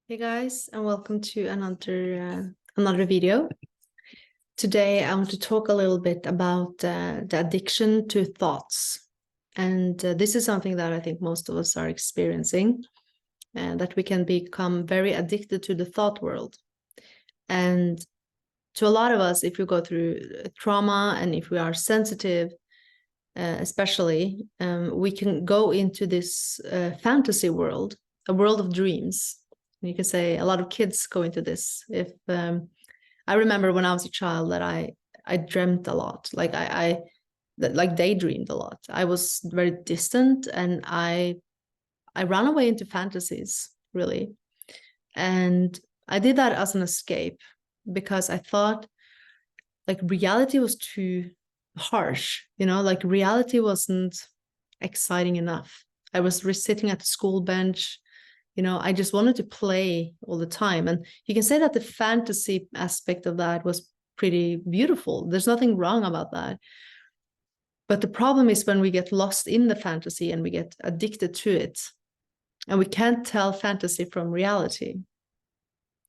Hey guys, and welcome to another video. Today I want to talk a little bit about the addiction to thoughts, and this is something that I think most of us are experiencing, and that we can become very addicted to the thought world. And to a lot of us, if you go through trauma and if we are sensitive, especially, we can go into this fantasy world, a world of dreams. You can say a lot of kids go into this. If I remember when I was a child that I dreamt a lot, like I daydreamed a lot. I was very distant, and I ran away into fantasies, really. And I did that as an escape because I thought like reality was too harsh, like reality wasn't exciting enough. I was sitting at the school bench. I just wanted to play all the time. And you can say that the fantasy aspect of that was pretty beautiful. There's nothing wrong about that. But the problem is when we get lost in the fantasy and we get addicted to it, and we can't tell fantasy from reality.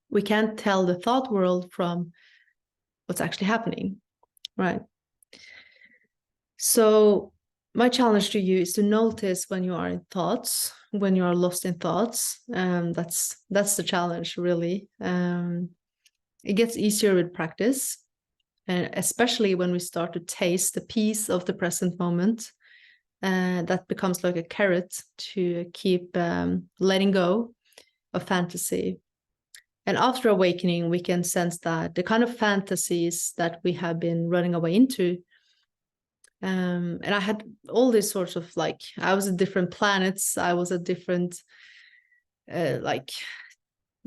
We can't tell the thought world from what's actually happening, right? So my challenge to you is to notice when you are in thoughts, when you are lost in thoughts. That's the challenge, really. It gets easier with practice, and especially when we start to taste the peace of the present moment. That becomes like a carrot to keep letting go of fantasy. And after awakening, we can sense that the kind of fantasies that we have been running away into, and I had all these sorts of, like, I was at different planets, I was at different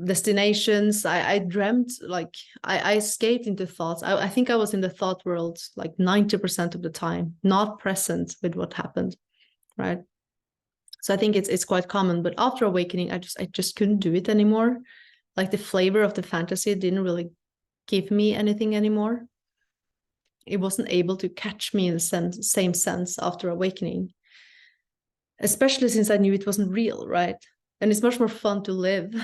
destinations. I dreamt, like I escaped into thoughts. I think I was in the thought world like 90% of the time, not present with what happened, right? So I think it's quite common. But after awakening, I just couldn't do it anymore. Like the flavor of the fantasy didn't really give me anything anymore. It wasn't able to catch me in the same sense after awakening, especially since I knew it wasn't real, right? And it's much more fun to live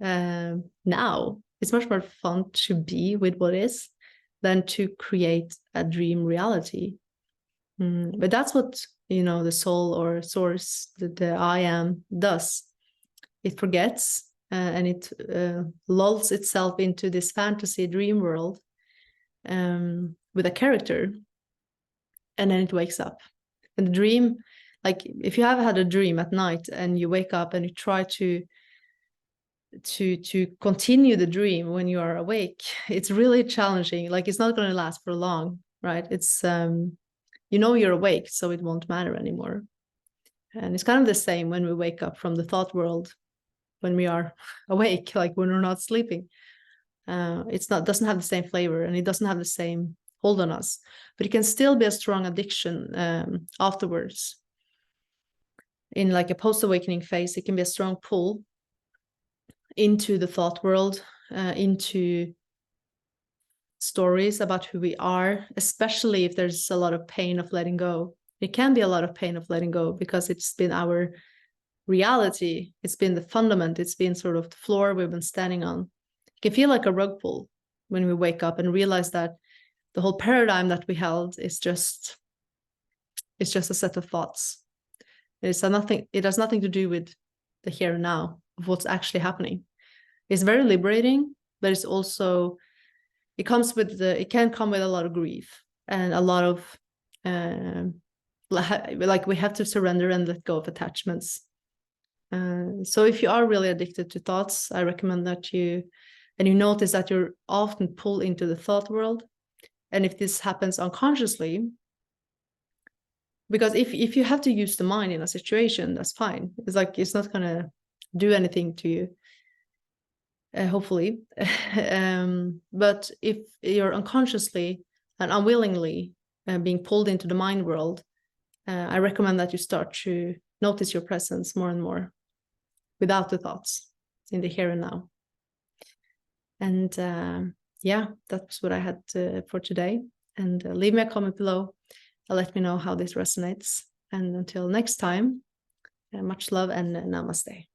now. It's much more fun to be with what is than to create a dream reality. But that's what, the soul or source, the I am, does. It forgets and it lulls itself into this fantasy dream world with a character, and then it wakes up. And the dream, like if you have had a dream at night and you wake up and you try to continue the dream when you are awake, it's really challenging. Like it's not going to last for long, right? It's you're awake, so it won't matter anymore. And it's kind of the same when we wake up from the thought world, when we are awake, like when we're not sleeping. Doesn't have the same flavor, and it doesn't have the same hold on us, but it can still be a strong addiction afterwards. In like a post-awakening phase, it can be a strong pull into the thought world, into stories about who we are, especially if there's a lot of pain of letting go. It can be a lot of pain of letting go because it's been our reality. It's been the fundament. It's been sort of the floor we've been standing on. It can feel like a rug pull when we wake up and realize that the whole paradigm that we held is just a set of thoughts. It has nothing to do with the here and now of what's actually happening. It's very liberating, but it's also, it can come with a lot of grief and a lot of like we have to surrender and let go of attachments. So if you are really addicted to thoughts, I recommend that you notice that you're often pulled into the thought world. And if this happens unconsciously, because if you have to use the mind in a situation, that's fine. It's like, it's not going to do anything to you, hopefully. But if you're unconsciously and unwillingly being pulled into the mind world, I recommend that you start to notice your presence more and more without the thoughts, in the here and now. And yeah, that's what I had for today. And leave me a comment below. Let me know how this resonates. And until next time, much love and namaste.